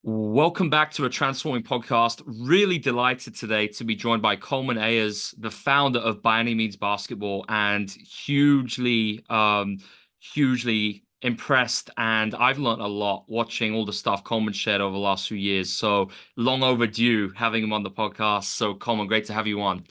Welcome back to a Transforming podcast. Really delighted today to be joined by Coleman Ayers, the founder of By Any Means Basketball, and hugely impressed. And I've learned a lot watching all the stuff Coleman shared over the last few years. So long overdue having him on the podcast. So Coleman, great to have you on.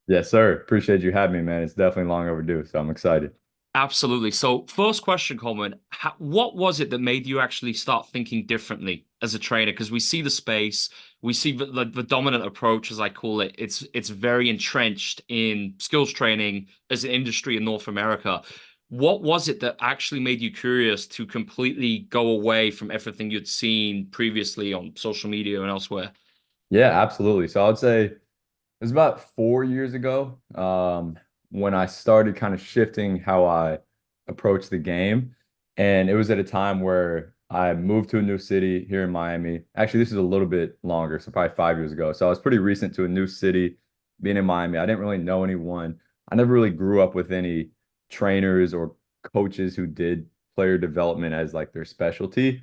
Yes, sir. Appreciate you having me, man. It's definitely long overdue, so I'm excited. Absolutely. So, first question, Coleman, what was it that made you actually start thinking differently as a trainer? Because we see the space, we see the dominant approach, as I call it. It's very entrenched in skills training as an industry in North America. What was it that actually made you curious to completely go away from everything you'd seen previously on social media and elsewhere? Yeah, absolutely. So I would say it was about 4 years ago, when I started kind of shifting how I approach the game. And it was at a time where I moved to a new city here in Miami. Actually, this is a little bit longer, so probably 5 years ago. So I was pretty recent to a new city, being in Miami. I didn't really know anyone. I never really grew up with any trainers or coaches who did player development as like their specialty.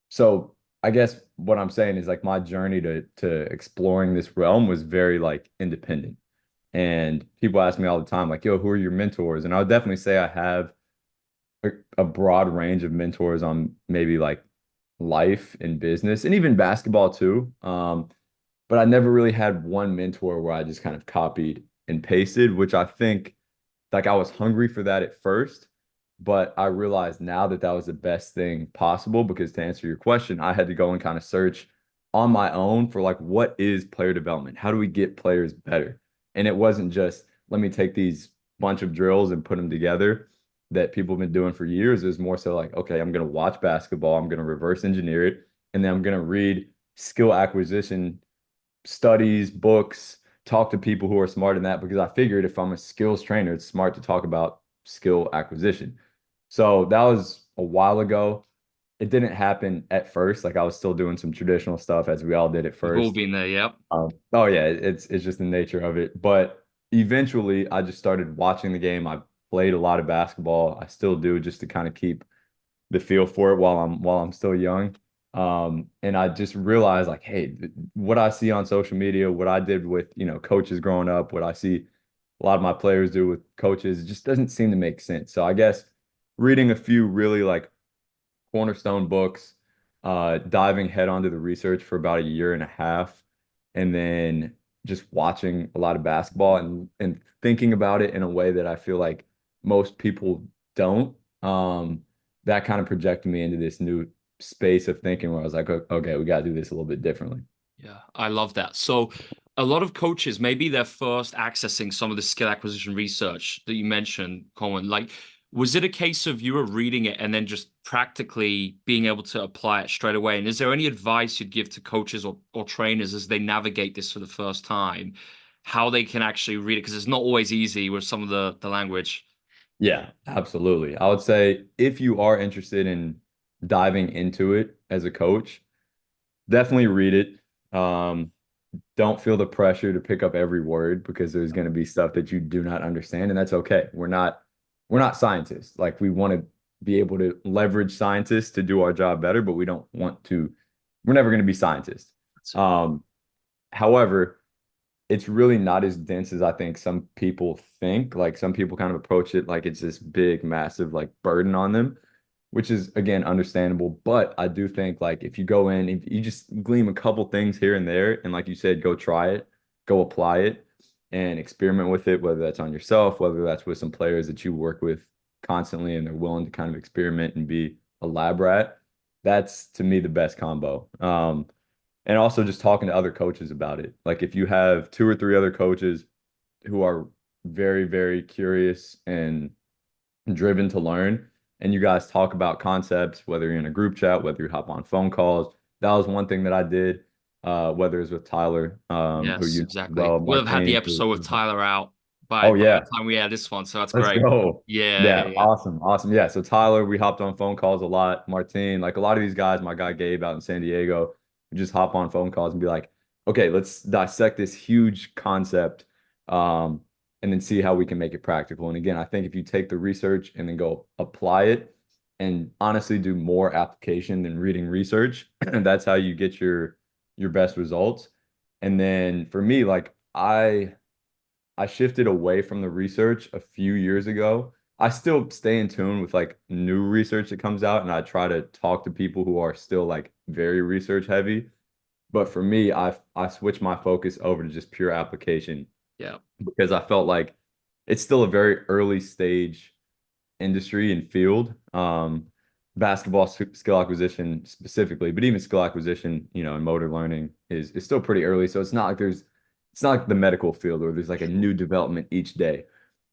So I guess what I'm saying is like my journey to exploring this realm was very like independent. And people ask me all the time, like, yo, who are your mentors? And I would definitely say I have a broad range of mentors on maybe like life and business and even basketball too. But I never really had one mentor where I just kind of copied and pasted, which I think like I was hungry for that at first, but I realized now that that was the best thing possible because to answer your question, I had to go and kind of search on my own for like what is player development? How do we get players better? And it wasn't just let me take these bunch of drills and put them together that people have been doing for years. It was more so like, okay, I'm going to watch basketball, I'm going to reverse engineer it, and then I'm going to read skill acquisition studies, books, talk to people who are smart in that because I figured if I'm a skills trainer, it's smart to talk about skill acquisition. So that was a while ago. It didn't happen at first. Like I was still doing some traditional stuff as we all did at We've all first. been there, yep. Oh yeah, it's just the nature of it. But eventually I just started watching the game. I played a lot of basketball. I still do just to kind of keep the feel for it while I'm still young. And I just realized like, hey, what I see on social media, what I did with, coaches growing up, what I see a lot of my players do with coaches, it just doesn't seem to make sense. So I guess reading a few really like cornerstone books, diving head onto the research for about a year and a half, and then just watching a lot of basketball and thinking about it in a way that I feel like most people don't. That kind of projected me into this new space of thinking where I was like, okay, we got to do this a little bit differently." Yeah, I love that. So, a lot of coaches, maybe they're first accessing some of the skill acquisition research that you mentioned, Colin. Like, was it a case of you were reading it and then just practically being able to apply it straight away? And is there any advice you'd give to coaches or trainers as they navigate this for the first time, how they can actually read it? Because it's not always easy with some of the language. Yeah, absolutely. I would say if you are interested in diving into it as a coach, definitely read it. Don't feel the pressure to pick up every word because there's going to be stuff that you do not understand, and that's okay. We're not scientists. Like we want to be able to leverage scientists to do our job better, but we don't want to. We're never going to be scientists. Um, However, it's really not as dense as I think some people think. Like some people kind of approach it like it's this big, massive like burden on them, which is again understandable. But I do think like if you go in, if you just glean a couple things here and there, and like you said, go try it, go apply it, and experiment with it, whether that's on yourself, whether that's with some players that you work with constantly and they're willing to kind of experiment and be a lab rat. That's to me the best combo. And also just talking to other coaches about it. Like if you have two or three other coaches who are very, very curious and driven to learn, and you guys talk about concepts, whether you're in a group chat, whether you hop on phone calls. That was one thing that I did, whether it's with Tyler, who Yes, you know as exactly. well, We'll have had the Martine. episode with Tyler out Oh by the yeah, time we add this one, so that's let's great. go. Yeah, Yeah, yeah, yeah. awesome, awesome. Yeah, so Tyler, we hopped on phone calls a lot. Martine, like a lot of these guys, my guy Gabe out in San Diego, we just hop on phone calls and be like, okay, let's dissect this huge concept, and then see how we can make it practical. And again, I think if you take the research and then go apply it and honestly do more application than reading research. And that's how you get your best results. And then for me, like I shifted away from the research a few years ago. I still stay in tune with like new research that comes out, and I try to talk to people who are still like very research heavy. But for me, I switched my focus over to just pure application Yeah. because I felt like it's still a very early stage industry and field. Basketball skill acquisition specifically, but even skill acquisition, and motor learning is still pretty early. So it's not like the medical field where there's like a Sure. new development each day.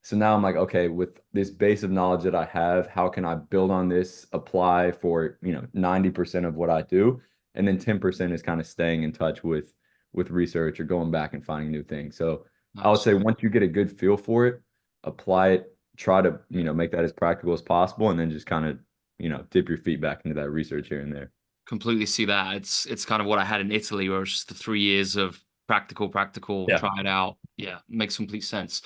So now I'm like, okay, with this base of knowledge that I have, how can I build on this, apply for, 90% of what I do, and then 10% is kind of staying in touch with research or going back and finding new things. So I would Nice. say once you get a good feel for it, apply it, try to, make that as practical as possible, and then just kind of, dip your feet back into that research here and there. Completely see that. It's kind of what I had in Italy, where it's just the 3 years of practical, Yeah. try it out. Yeah, makes complete sense.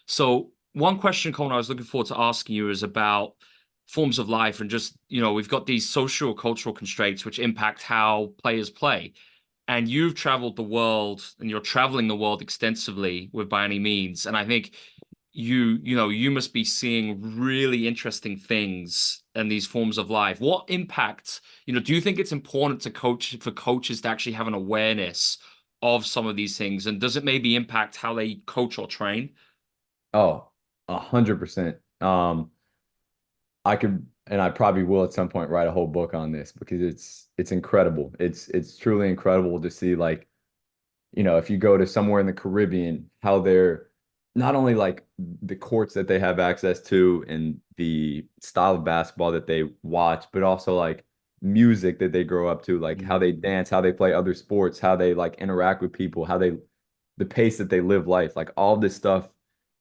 So one question, Colin, I was looking forward to asking you is about forms of life and just, we've got these social cultural constraints which impact how players play. And you've traveled the world and you're traveling the world extensively with By Any Means. And I think you must be seeing really interesting things in these forms of life. What impact, do you think it's important for coaches to actually have an awareness of some of these things? And does it maybe impact how they coach or train? Oh, 100%. I could, and I probably will at some point write a whole book on this because it's incredible. It's truly incredible to see like, if you go to somewhere in the Caribbean, how they're not only like the courts that they have access to and the style of basketball that they watch, but also like music that they grow up to, like how they Mm, dance, how they play other sports, how they like interact with people, the pace that they live life, like all this stuff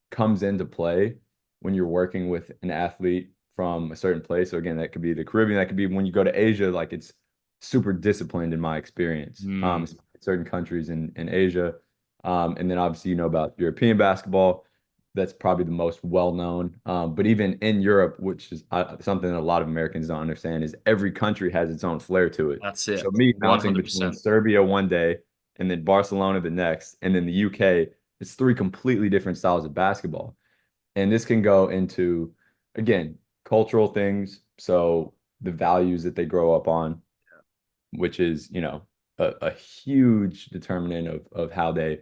comes into play when you're working with an athlete from a certain place. So again, that could be the Caribbean, that could be when you go to Asia, like it's super disciplined in my experience. mm, Certain countries in Asia. And then obviously you know about European basketball. That's probably the most well known. But even in Europe, which is something that a lot of Americans don't understand, is every country has its own flair to it. that's So it. me bouncing between 100%. Serbia one day and then Barcelona the next, and then the UK, it's three completely different styles of basketball. And this can go into, again, cultural things. So the values that they grow up on, which is, a huge determinant of how they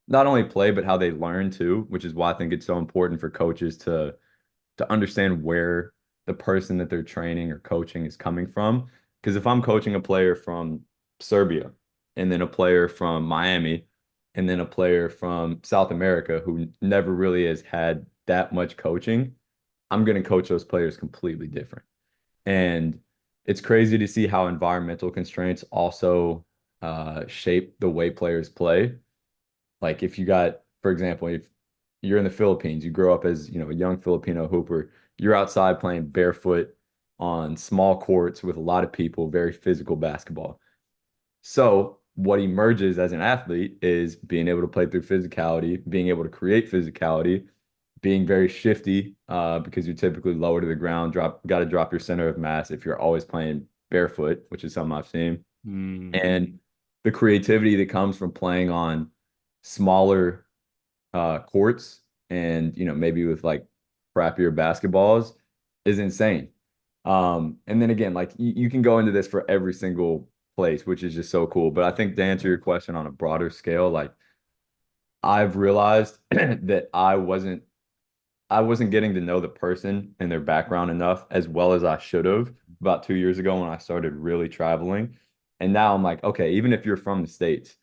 not only play, but how they learn too, which is why I think it's so important for coaches to understand where the person that they're training or coaching is coming from. Because if I'm coaching a player from Serbia and then a player from Miami and then a player from South America who never really has had that much coaching, I'm going to coach those players completely different. And it's crazy to see how environmental constraints also shape the way players play. Like if you got, for example, if you're in the Philippines, you grow up as, a young Filipino hooper, you're outside playing barefoot on small courts with a lot of people, very physical basketball. So what emerges as an athlete is being able to play through physicality, being able to create physicality, being very shifty, because you're typically lower to the ground, got to drop your center of mass if you're always playing barefoot, which is something I've seen. Mm. And the creativity that comes from playing on smaller courts and maybe with like crappier basketballs is insane. And then again, like you can go into this for every single place, which is just so cool. But I think to answer your question on a broader scale, like I've realized that I wasn't getting to know the person and their background enough as well as I should have about 2 years ago when I started really traveling. And now I'm like, okay, even if you're from the States,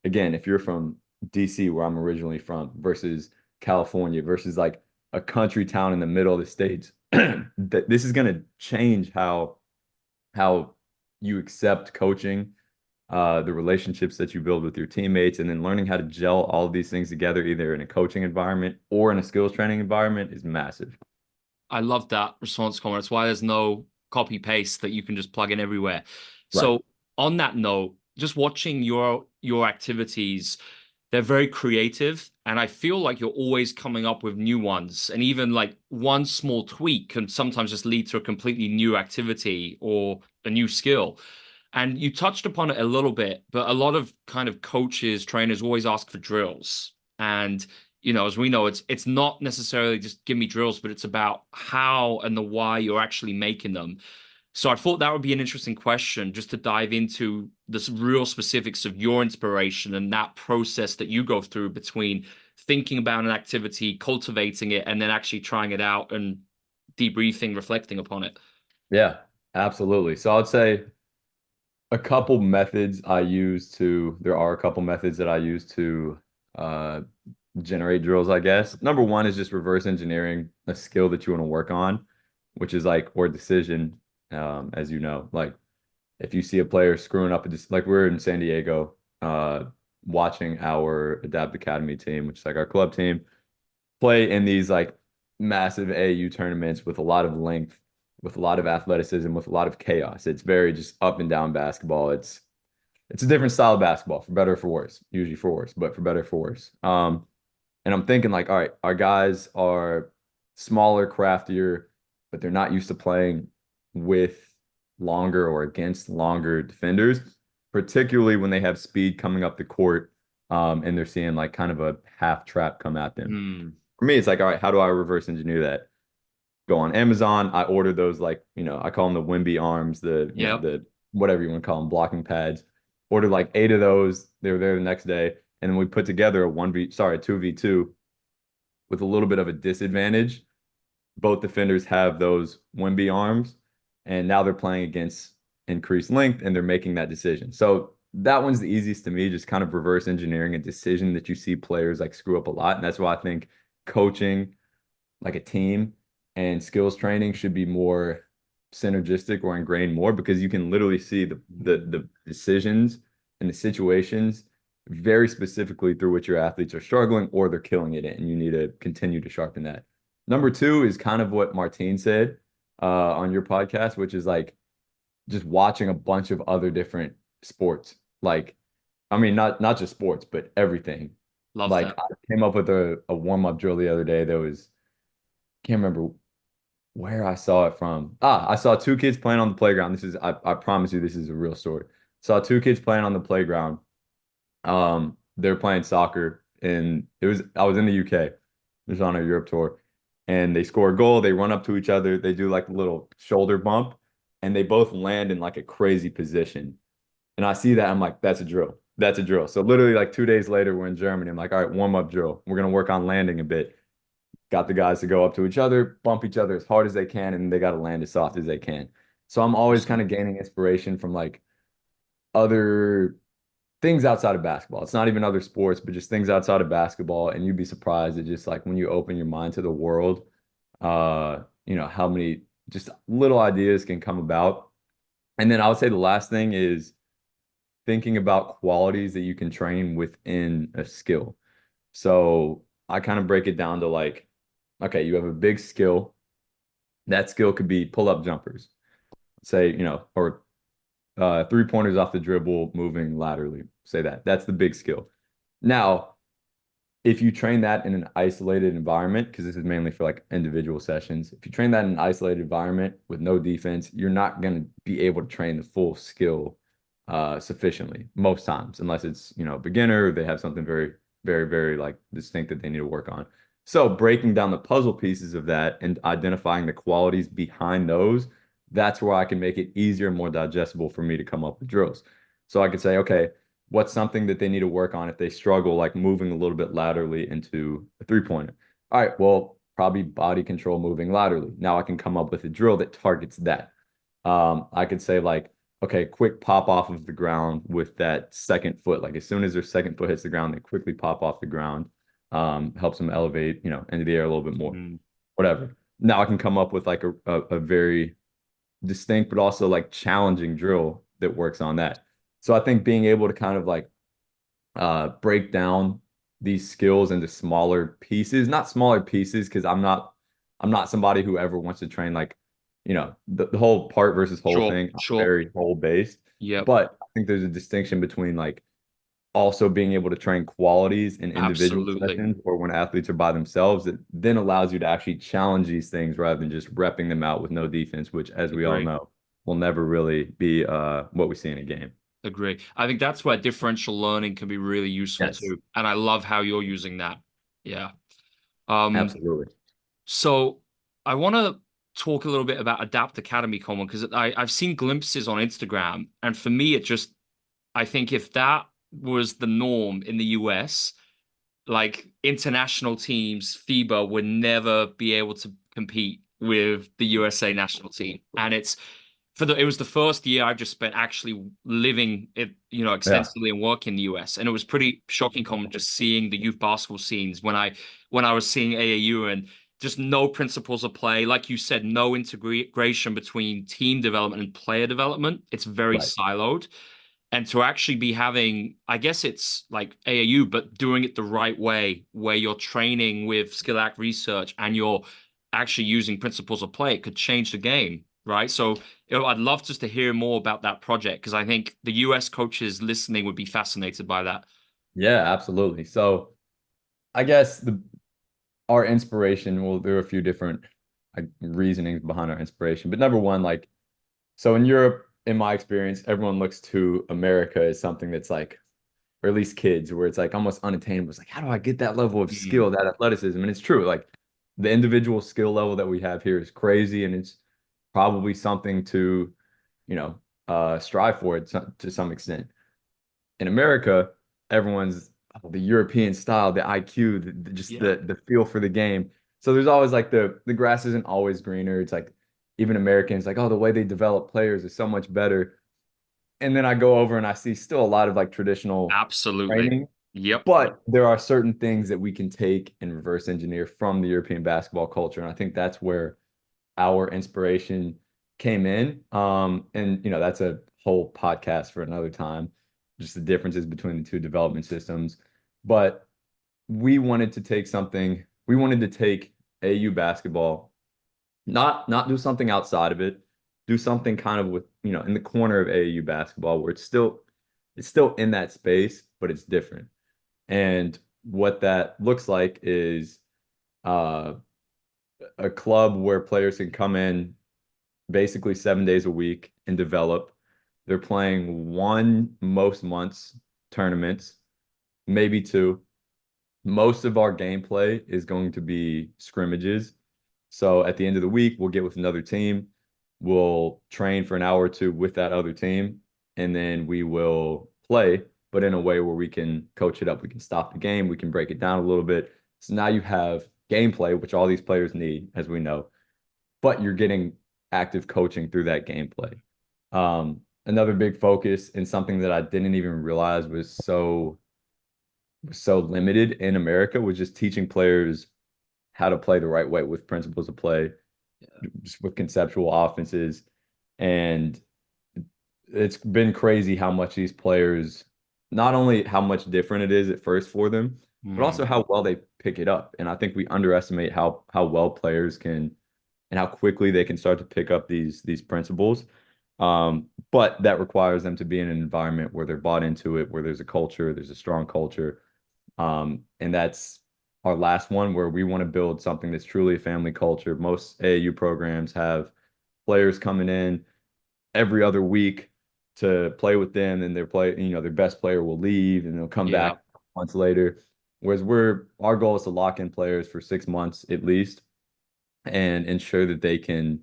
again, if you're from DC, where I'm originally from, versus California, versus like a country town in the middle of the States, that this is going to change how you accept coaching, the relationships that you build with your teammates, and then learning how to gel all of these things together, either in a coaching environment or in a skills training environment, is massive. I love that response, Connor. It's why there's no copy paste that you can just plug in everywhere. Right. So on that note, just watching your activities, they're very creative, and I feel like you're always coming up with new ones. And even like one small tweak can sometimes just lead to a completely new activity or a new skill. And you touched upon it a little bit, but a lot of kind of coaches, trainers always ask for drills. And as we know, it's not necessarily just give me drills, but it's about how and the why you're actually making them. So I thought that would be an interesting question just to dive into the real specifics of your inspiration and that process that you go through between thinking about an activity, cultivating it, and then actually trying it out and debriefing, reflecting upon it. Yeah, absolutely. So I'd say there are a couple methods that I use to uh, generate drills, I guess. Number one is just reverse engineering a skill that you want to work on, which is like, or decision, as you know, like if you see a player screwing up, like we're in San Diego, watching our Adapt Academy team, which is like our club team, play in these like massive AU tournaments with a lot of length, with a lot of athleticism, with a lot of chaos. It's very just up and down basketball. It's a different style of basketball, for better or for worse, usually for worse, but for better or for worse. And I'm thinking like, all right, our guys are smaller, craftier, but they're not used to playing with longer or against longer defenders, particularly when they have speed coming up the court, and they're seeing like kind of a half trap come at them. Hmm. For me, it's like, all right, how do I reverse engineer that? Go on Amazon. I order those like, I call them the Wimby arms, Yep. the whatever you want to call them, blocking pads. Ordered like 8 of those. They were there the next day. And then we put together a 2v2 with a little bit of a disadvantage. Both defenders have those Wimby arms, and now they're playing against increased length and they're making that decision. So that one's the easiest to me, just kind of reverse engineering a decision that you see players like screw up a lot. And that's why I think coaching like a team and skills training should be more synergistic or ingrained more because you can literally see the decisions and the situations very specifically through which your athletes are struggling or they're killing it, and you need to continue to sharpen that. Number two is kind of what Martine said on your podcast, which is like just watching a bunch of other different sports. Like, I mean, not just sports, but everything. Love Like that. I came up with a warm-up drill the other day that was can't remember where I saw it from. I saw two kids playing on the playground. I promise you, this is a real story. Saw two kids playing on the playground. They're playing soccer, and I was in the UK. It was on a Europe tour, and they score a goal. They run up to each other. They do like a little shoulder bump, and they both land in like a crazy position. And I see that. I'm like, that's a drill. That's a drill. So literally like 2 days later, we're in Germany. I'm like, all right, warm up drill. We're gonna work on landing a bit. Got the guys to go up to each other, bump each other as hard as they can, and they got to land as soft as they can. So I'm always kind Awesome. of gaining inspiration from like other things outside of basketball. It's not even other sports, but just things outside of basketball. And you'd be surprised at just like when you open your mind to the world, how many just little ideas can come about. And then I would say the last thing is thinking about qualities that you can train within a skill. So I kind of break it down to like, okay, you have a big skill. That skill could be pull-up jumpers, say, or 3-pointers off the dribble, moving laterally. Say that. That's the big skill. Now, if you train that in an isolated environment, because this is mainly for like individual sessions, if you train that in an isolated environment with no defense, you're not going to be able to train the full skill sufficiently most times, unless it's, beginner, or they have something very, very, very like distinct that they need to work on. So breaking down the puzzle pieces of that and identifying the qualities behind those, that's where I can make it easier and more digestible for me to come up with drills. So I could say, okay, what's something that they need to work on if they struggle, like moving a little bit laterally into a 3-pointer? All right, well, probably body control moving laterally. Now I can come up with a drill that targets that. I could say like, okay, quick pop off of the ground with that second foot. Like as soon as their second foot hits the ground, they quickly pop off the ground. Helps them elevate, into the air a little bit more. Mm. Whatever. Now I can come up with like a very distinct but also like challenging drill that works on that. So I think being able to kind of like break down these skills into smaller pieces, not smaller pieces, because I'm not somebody who ever wants to train like, the whole part versus whole Sure, thing. I'm sure. very whole based. Yep. But I think there's a distinction between like also being able to train qualities in individual Absolutely. sessions or when athletes are by themselves, it then allows you to actually challenge these things rather than just repping them out with no defense, which, as we all Agree. know, will never really be what we see in a game. Agree. I think that's where differential learning can be really useful Yes, too. And I love how you're using that. Yeah. Um, absolutely. so I want to talk a little bit about Adapt Academy, Coleman, because I've seen glimpses on Instagram, and for me, it just I think if that was the norm in the US, like international teams, FIBA would never be able to compete with the USA national team. And it was the first year I've just spent actually living it, Yeah, extensively and working in the US. And it was pretty shocking, Common, just seeing the youth basketball scenes when I was seeing AAU and just no principles of play. Like you said, no integration between team development and player development. It's very right. siloed. And to actually be having, I guess it's like AAU, but doing it the right way, where you're training with skill act research and you're actually using principles of play, it could change the game, right? So I'd love just to hear more about that project because I think the US coaches listening would be fascinated by that. Yeah, absolutely. So I guess the our inspiration, well, there are a few different like reasonings behind our inspiration. But number one, like so in Europe, in my experience, everyone looks to America as something that's like, or at least kids, where it's like almost unattainable. It's like, how do I get that level of Mm, skill, that athleticism? And it's true. Like the individual skill level that we have here is crazy, and it's probably something to, you know, strive for it to some extent. In America, everyone's the European style, the IQ, just yeah, the feel for the game. So there's always like the grass isn't always greener. It's like even Americans like, oh, the way they develop players is so much better. And then I go over and I see still a lot of like traditional absolutely. training, Yep. but there are certain things that we can take and reverse engineer from the European basketball culture. And I think that's where our inspiration came in. And that's a whole podcast for another time, just the differences between the two development systems. But we wanted to take AU basketball, not do something outside of it, do something kind of with, in the corner of AAU basketball where it's still in that space, but it's different. And what that looks like is uh, a club where players can come in basically 7 days a week and develop. They're playing one most months tournaments, maybe two. Most of our gameplay is going to be scrimmages. So at the end of the week, we'll get with another team. We'll train for an hour or two with that other team, and then we will play, but in a way where we can coach it up. We can stop the game. We can break it down a little bit. So now you have gameplay, which all these players need, as we know, but you're getting active coaching through that gameplay. Another big focus and something that I didn't even realize was so limited in America was just teaching players how to play the right way with principles of play, just with conceptual offenses. And it's been crazy how much these players, not only how much different it is at first for them, but Mm, also how well they pick it up. And I think we underestimate how well players can and how quickly they can start to pick up these principles. But that requires them to be in an environment where they're bought into it, where there's a culture, there's a strong culture. And that's our last one where we want to build something that's truly a family culture. Most AAU programs have players coming in every other week to play with them, and their best player will leave and they'll come yeah. back months later. Whereas our goal is to lock in players for 6 months at least and ensure that they can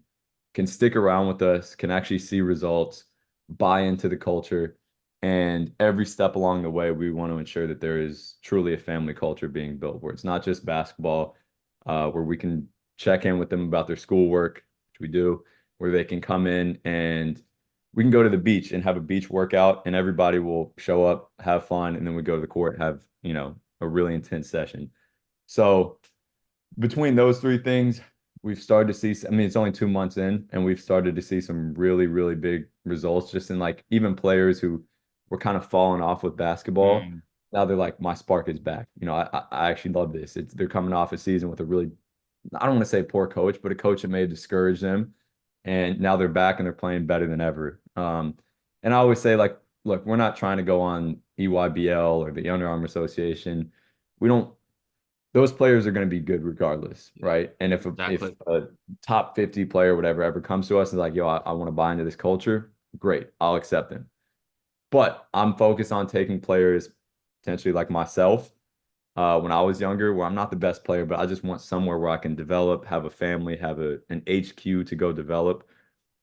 stick around with us, can actually see results, buy into the culture, and every step along the way, we want to ensure that there is truly a family culture being built where it's not just basketball, where we can check in with them about their schoolwork, which we do, where they can come in and we can go to the beach and have a beach workout, and everybody will show up, have fun, and then we go to the court, have, a really intense session. So between those three things, we've started to see, I mean, it's only 2 months in, and we've started to see some really, really big results just in like even players who were kind of falling off with basketball. Mm, Now they're like, my spark is back. I actually love this. They're coming off a season with a really, I don't want to say poor coach, but a coach that may have discouraged them. And now they're back and they're playing better than ever. And I always say, like, look, we're not trying to go on EYBL or the Under Armour Association, we don't those players are going to be good regardless, Yeah, right? And if exactly. a top 50 player, whatever, ever comes to us and is like, yo, I want to buy into this culture, great, I'll accept them. But I'm focused on taking players potentially like myself when I was younger, where I'm not the best player, but I just want somewhere where I can develop, have a family, have an HQ to go develop,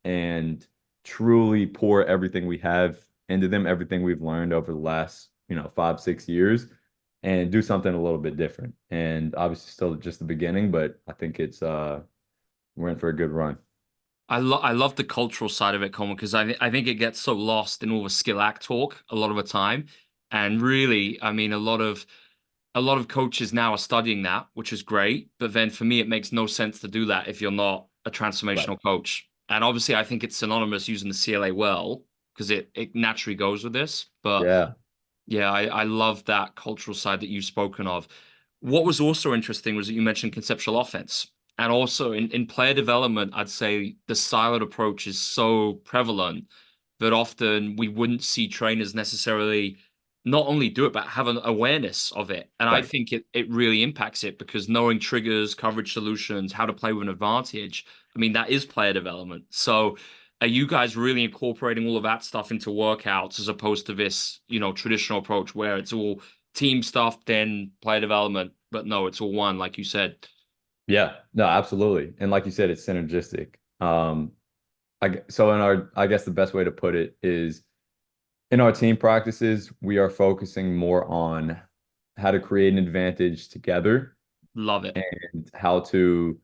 and truly pour everything we have into them, everything we've learned over the last, 5, 6 years, and do something a little bit different. And obviously still just the beginning, but I think it's we're in for a good run. I love the cultural side of it, Coleman, because I think it gets so lost in all the skill act talk a lot of the time. And really, I mean, a lot of coaches now are studying that, which is great. But then for me, it makes no sense to do that if you're not a Right. transformational coach. And obviously, I think it's synonymous using the CLA well because it naturally goes with this. But Yeah. yeah, I love that cultural side that you've spoken of. What was also interesting was that you mentioned conceptual offense. And also in player development, I'd say the silent approach is so prevalent that often we wouldn't see trainers necessarily not only do it, but have an awareness of it. And I Right. think it really impacts it because knowing triggers, coverage solutions, how to play with an advantage, I mean, that is player development. So are you guys really incorporating all of that stuff into workouts as opposed to this, traditional approach where it's all team stuff, then player development, but no, it's all one, like you said. Yeah. No, absolutely. And like you said, it's synergistic. So in our, I guess the best way to put it is in our team practices, we are focusing more on how to create an advantage together Love it. and how to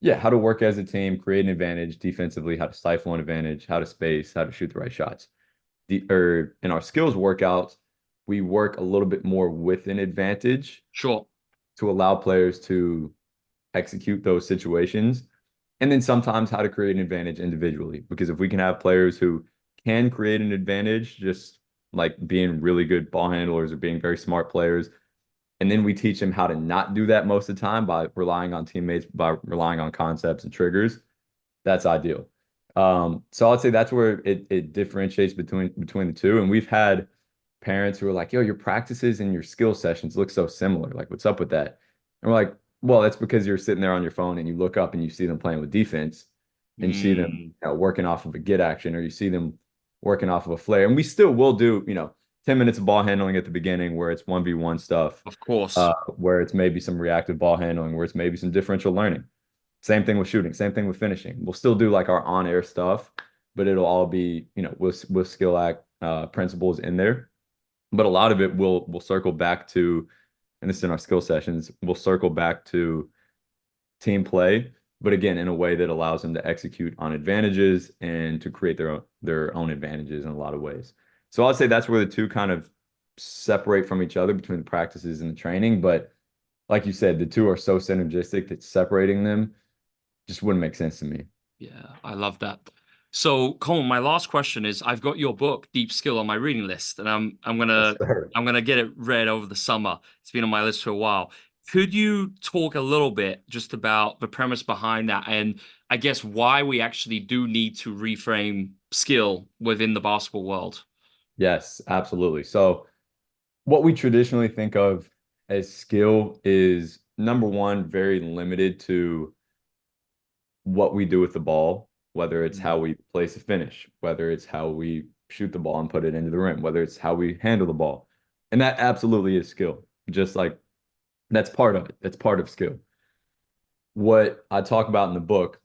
work as a team, create an advantage defensively, how to stifle an advantage, how to space, how to shoot the right shots. In our skills workouts, we work a little bit more with an advantage Sure. to allow players to execute those situations. And then sometimes how to create an advantage individually. Because if we can have players who can create an advantage, just like being really good ball handlers or being very smart players, and then we teach them how to not do that most of the time by relying on teammates, by relying on concepts and triggers, that's ideal. So I'd say that's where it differentiates between the two. And we've had parents who are like, yo, your practices and your skill sessions look so similar. Like, what's up with that? And we're like, well, that's because you're sitting there on your phone and you look up and you see them playing with defense and you see them, Mm, working off of a get action, or you see them working off of a flare. And we still will do, 10 minutes of ball handling at the beginning where it's 1v1 stuff, of course. where it's maybe some reactive ball handling, where it's maybe some differential learning. Same thing with shooting, same thing with finishing. We'll still do like our on-air stuff, but it'll all be, with skill act principles in there. But a lot of it will circle back to, and this is in our skill sessions, we'll circle back to team play, but again, in a way that allows them to execute on advantages and to create their own advantages in a lot of ways. So I'd say that's where the two kind of separate from each other between the practices and the training. But like you said, the two are so synergistic that separating them just wouldn't make sense to me. Yeah, I love that. So, Colin, my last question is I've got your book, Deep Skill, on my reading list, and I'm Yes, gonna sir. I'm gonna get it read over the summer. It's been on my list for a while. Could you talk a little bit just about the premise behind that and I guess why we actually do need to reframe skill within the basketball world? Yes, absolutely. So what we traditionally think of as skill is number one, very limited to what we do with the ball, whether it's how Mm, we place a finish, whether it's how we shoot the ball and put it into the rim, whether it's how we handle the ball. And that absolutely is skill. Just like that's part of it. That's part of skill. What I talk about in the book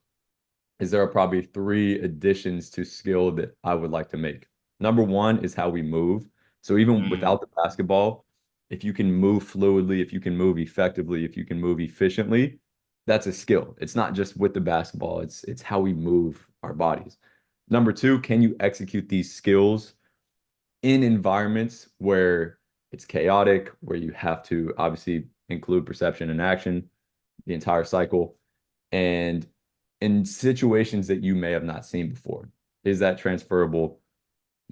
is there are probably three additions to skill that I would like to make. Number one is how we move. So even mm, without the basketball, if you can move fluidly, if you can move effectively, if you can move efficiently, that's a skill. It's not just with the basketball, it's how we move our bodies. Number two, can you execute these skills in environments where it's chaotic, where you have to obviously include perception and action, the entire cycle, and in situations that you may have not seen before? Is that transferable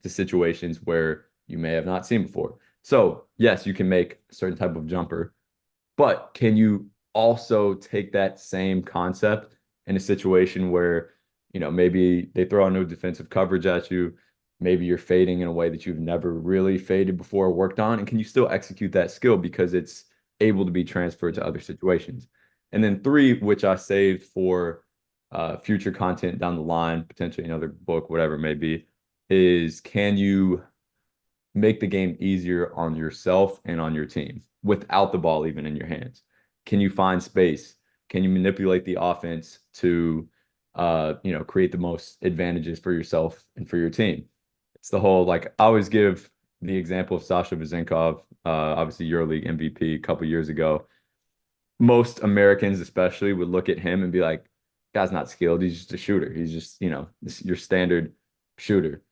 to situations where you may have not seen before? So, yes, you can make a certain type of jumper, but can you also take that same concept in a situation where, maybe they throw a new defensive coverage at you, maybe you're fading in a way that you've never really faded before or worked on, and can you still execute that skill because it's able to be transferred to other situations? And then three, which I saved for future content down the line, potentially another book, whatever it may be, is can you make the game easier on yourself and on your team without the ball even in your hands? Can you find space? Can you manipulate the offense to create the most advantages for yourself and for your team? It's the whole like I always give the example of Sasha Vezenkov, obviously EuroLeague MVP a couple years ago. Most Americans, especially, would look at him and be like, "Guy's not skilled. He's just a shooter. He's just, your standard shooter."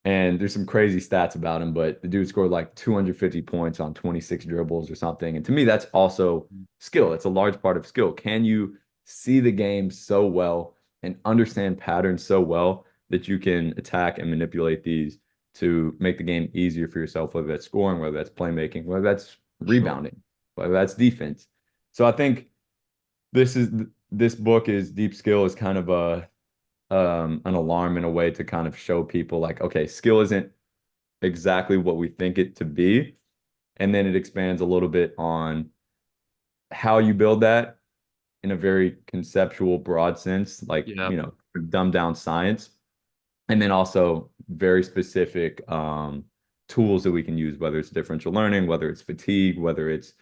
And there's some crazy stats about him, but the dude scored like 250 points on 26 dribbles or something. And to me, that's also skill. It's a large part of skill. Can you see the game so well and understand patterns so well that you can attack and manipulate these to make the game easier for yourself, whether that's scoring, whether that's playmaking, whether that's Sure. rebounding, whether that's defense. So I think this is this book is Deep Skill is kind of a an alarm in a way to kind of show people like, okay, skill isn't exactly what we think it to be. And then it expands a little bit on how you build that in a very conceptual, broad sense, like, Yeah. dumbed down science. And then also very specific tools that we can use, whether it's differential learning, whether it's fatigue, whether it's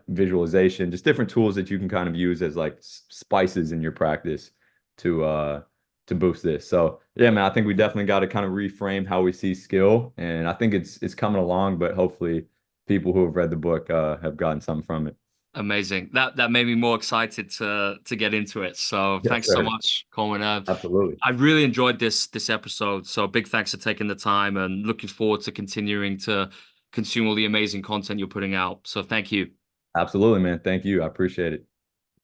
visualization, just different tools that you can kind of use as like spices in your practice to uh to boost this. So yeah, man, I think we definitely got to kind of reframe how we see skill, and I think it's coming along, but hopefully people who have read the book have gotten something from it. Amazing. That made me more excited to get into it. So Yes, thanks so sir. much, Coleman. Absolutely. I really enjoyed this episode. So big thanks for taking the time and looking forward to continuing to consume all the amazing content you're putting out. So thank you. Absolutely, man. Thank you. I appreciate it.